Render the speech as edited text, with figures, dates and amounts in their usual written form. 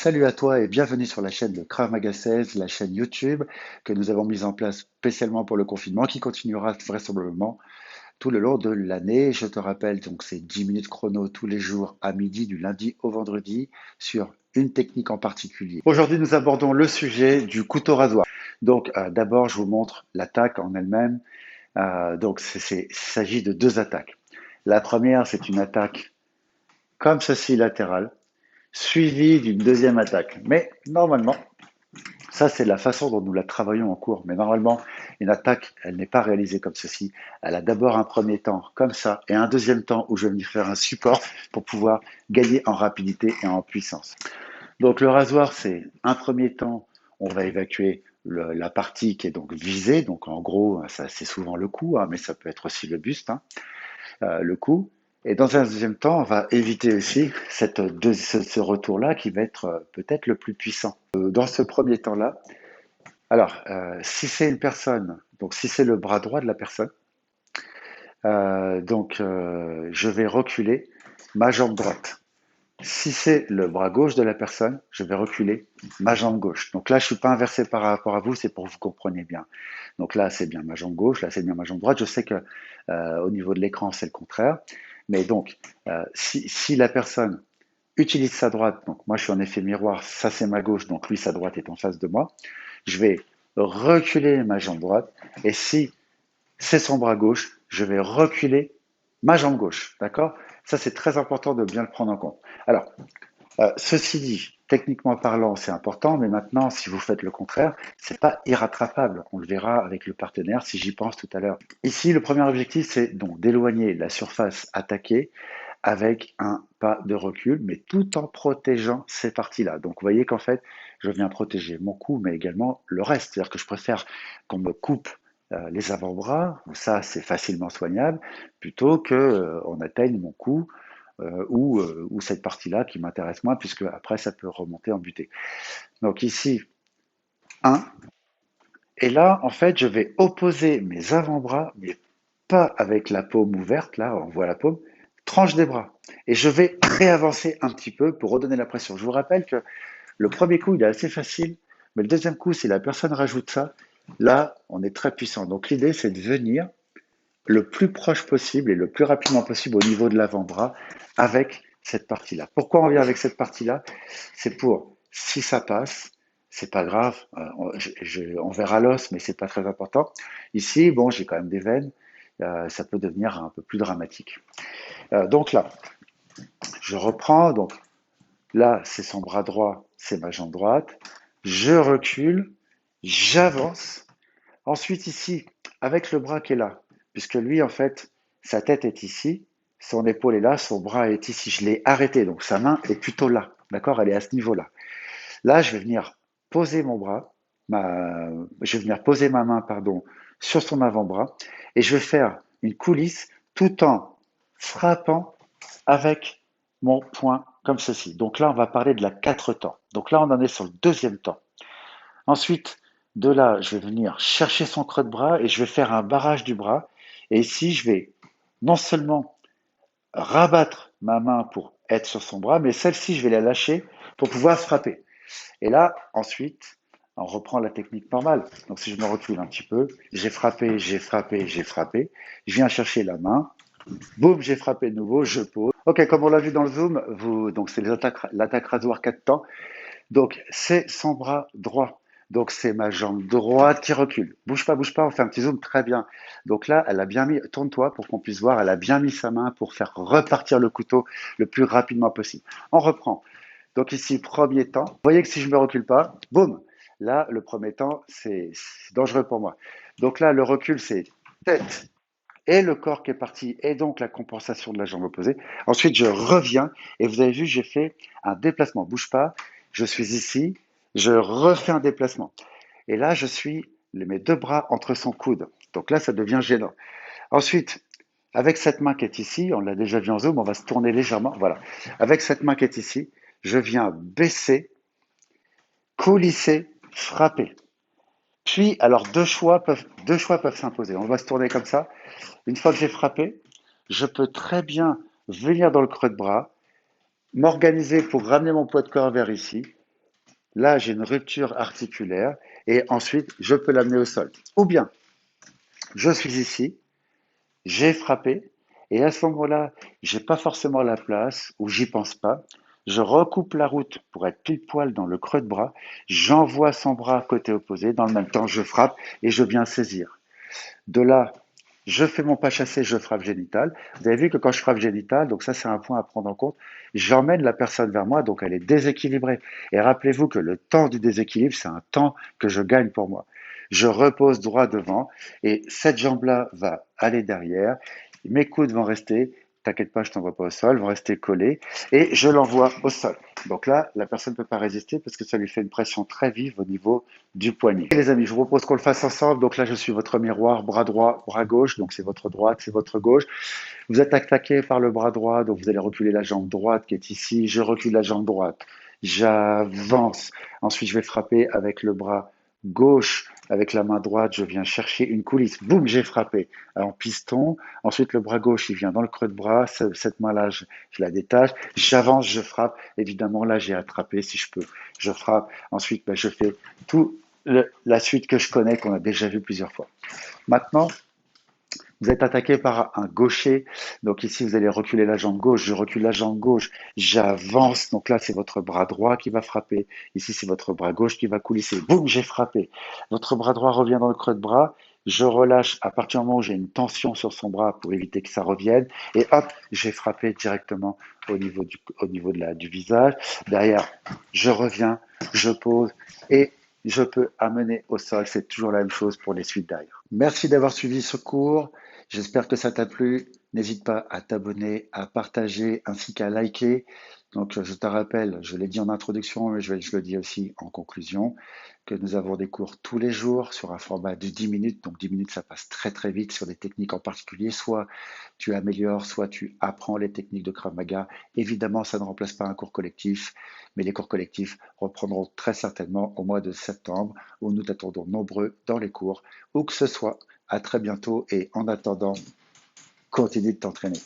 Salut à toi et bienvenue sur la chaîne de Krav Maga 16, la chaîne YouTube que nous avons mise en place spécialement pour le confinement, qui continuera vraisemblablement tout le long de l'année. Je te rappelle, donc c'est 10 minutes chrono tous les jours à midi, du lundi au vendredi, sur une technique en particulier. Aujourd'hui, nous abordons le sujet du couteau rasoir. Donc, d'abord, je vous montre l'attaque en elle-même. Il s'agit de deux attaques. La première, c'est une attaque comme ceci latérale, suivie d'une deuxième attaque. Mais normalement, ça, c'est la façon dont nous la travaillons en cours. Mais normalement, une attaque, elle n'est pas réalisée comme ceci. Elle a d'abord un premier temps comme ça et un deuxième temps où je vais venir faire un support pour pouvoir gagner en rapidité et en puissance. Donc le rasoir, c'est un premier temps, on va évacuer la partie qui est donc visée. Donc en gros, ça c'est souvent le cou, hein, mais ça peut être aussi le buste, hein, le cou. Et dans un deuxième temps, on va éviter aussi ce retour-là qui va être peut-être le plus puissant. Dans ce premier temps-là, alors, si c'est une personne, donc si c'est le bras droit de la personne, je vais reculer ma jambe droite. Si c'est le bras gauche de la personne, je vais reculer ma jambe gauche. Donc là, je suis pas inversé par rapport à vous, c'est pour que vous compreniez bien. Donc là, c'est bien ma jambe gauche, là, c'est bien ma jambe droite. Je sais que au niveau de l'écran, c'est le contraire. Mais donc, si la personne utilise sa droite, donc moi je suis en effet miroir, ça c'est ma gauche, donc lui sa droite est en face de moi, je vais reculer ma jambe droite, et si c'est son bras gauche, je vais reculer ma jambe gauche, d'accord? Ça c'est très important de bien le prendre en compte. Alors, ceci dit, techniquement parlant, c'est important, mais maintenant, si vous faites le contraire, c'est pas irrattrapable. On le verra avec le partenaire si j'y pense tout à l'heure. Ici, le premier objectif, c'est donc d'éloigner la surface attaquée avec un pas de recul, mais tout en protégeant ces parties-là. Donc, vous voyez qu'en fait, je viens protéger mon cou, mais également le reste. C'est-à-dire que je préfère qu'on me coupe les avant-bras, où ça, c'est facilement soignable, plutôt que on atteigne mon cou ou cette partie-là qui m'intéresse moins, puisque après, ça peut remonter en butée. Donc ici, un. Et là, en fait, je vais opposer mes avant-bras, mais pas avec la paume ouverte, là, on voit la paume, tranche des bras. Et je vais réavancer un petit peu pour redonner la pression. Je vous rappelle que le premier coup, il est assez facile, mais le deuxième coup, si la personne rajoute ça, là, on est très puissant. Donc l'idée, c'est de venir le plus proche possible et le plus rapidement possible au niveau de l'avant-bras avec cette partie-là. Pourquoi on vient avec cette partie-là? C'est pour, si ça passe, c'est pas grave, on verra l'os, mais c'est pas très important. Ici, bon, j'ai quand même des veines, ça peut devenir un peu plus dramatique. Donc là, je reprends, donc là, c'est son bras droit, c'est ma jambe droite, je recule, j'avance. Ensuite, ici, avec le bras qui est là, puisque lui, en fait, sa tête est ici, son épaule est là, son bras est ici. Je l'ai arrêté, donc sa main est plutôt là. D'accord? Elle est à ce niveau-là. Là, je vais venir poser mon bras, je vais venir poser ma main, pardon, sur son avant-bras, et je vais faire une coulisse tout en frappant avec mon poing comme ceci. Donc là, on va parler de la 4 temps. Donc là, on en est sur le deuxième temps. Ensuite, de là, je vais venir chercher son creux de bras et je vais faire un barrage du bras. Et ici, je vais non seulement rabattre ma main pour être sur son bras, mais celle-ci, je vais la lâcher pour pouvoir frapper. Et là, ensuite, on reprend la technique normale. Donc si je me recule un petit peu, j'ai frappé, j'ai frappé, j'ai frappé. Je viens chercher la main. Boum, j'ai frappé de nouveau, je pose. Ok, comme on l'a vu dans le zoom, donc c'est l'attaque rasoir 4 temps. Donc, c'est son bras droit. Donc, c'est ma jambe droite qui recule. Bouge pas, on fait un petit zoom, très bien. Donc là, elle a bien mis, tourne-toi pour qu'on puisse voir, elle a bien mis sa main pour faire repartir le couteau le plus rapidement possible. On reprend. Donc ici, premier temps. Vous voyez que si je ne me recule pas, boum. Là, le premier temps, c'est dangereux pour moi. Donc là, le recul, c'est tête et le corps qui est parti, et donc la compensation de la jambe opposée. Ensuite, je reviens, et vous avez vu, j'ai fait un déplacement. Bouge pas, je suis ici, je refais un déplacement. Et là, je suis mes deux bras entre son coude. Donc là, ça devient gênant. Ensuite, avec cette main qui est ici, on l'a déjà vu en zoom, on va se tourner légèrement. Voilà. Avec cette main qui est ici, je viens baisser, coulisser, frapper. Puis, alors deux choix peuvent s'imposer. On va se tourner comme ça. Une fois que j'ai frappé, je peux très bien venir dans le creux de bras, m'organiser pour ramener mon poids de corps vers ici, Là, j'ai une rupture articulaire et ensuite, je peux l'amener au sol. Ou bien, je suis ici, j'ai frappé et à ce moment-là, j'ai pas forcément la place ou j'y pense pas. Je recoupe la route pour être pile poil dans le creux de bras. J'envoie son bras côté opposé. Dans le même temps, je frappe et je viens saisir. De là, je fais mon pas chassé, je frappe génital. Vous avez vu que quand je frappe génital, donc ça c'est un point à prendre en compte, j'emmène la personne vers moi, donc elle est déséquilibrée. Et rappelez-vous que le temps du déséquilibre, c'est un temps que je gagne pour moi. Je repose droit devant et cette jambe-là va aller derrière. Mes coudes vont rester, t'inquiète pas, je t'envoie pas au sol, vont rester collés et je l'envoie au sol. Donc là, la personne ne peut pas résister parce que ça lui fait une pression très vive au niveau du poignet. Et les amis, je vous propose qu'on le fasse ensemble. Donc là, je suis votre miroir, bras droit, bras gauche. Donc c'est votre droite, c'est votre gauche. Vous êtes attaqué par le bras droit, donc vous allez reculer la jambe droite qui est ici. Je recule la jambe droite. J'avance. Ensuite, je vais frapper avec le bras gauche. Avec la main droite, je viens chercher une coulisse. Boum, j'ai frappé en piston. Ensuite, le bras gauche, il vient dans le creux de bras. Cette main-là, je la détache. J'avance, je frappe. Évidemment, là, j'ai attrapé si je peux. Je frappe. Ensuite, ben, je fais tout la suite que je connais, qu'on a déjà vu plusieurs fois. Maintenant, vous êtes attaqué par un gaucher. Donc ici, vous allez reculer la jambe gauche. Je recule la jambe gauche. J'avance. Donc là, c'est votre bras droit qui va frapper. Ici, c'est votre bras gauche qui va coulisser. Boum, j'ai frappé. Votre bras droit revient dans le creux de bras. Je relâche à partir du moment où j'ai une tension sur son bras pour éviter que ça revienne. Et hop, j'ai frappé directement au niveau du visage. Derrière, je reviens, je pose et je peux amener au sol. C'est toujours la même chose pour les suites derrière. Merci d'avoir suivi ce cours. J'espère que ça t'a plu. N'hésite pas à t'abonner, à partager ainsi qu'à liker. Donc, je te rappelle, je l'ai dit en introduction, mais je le dis aussi en conclusion, que nous avons des cours tous les jours sur un format de 10 minutes. Donc, 10 minutes, ça passe très très vite sur des techniques en particulier. Soit tu améliores, soit tu apprends les techniques de Krav Maga. Évidemment, ça ne remplace pas un cours collectif, mais les cours collectifs reprendront très certainement au mois de septembre, où nous t'attendons nombreux dans les cours, où que ce soit. À très bientôt et en attendant, continue de t'entraîner.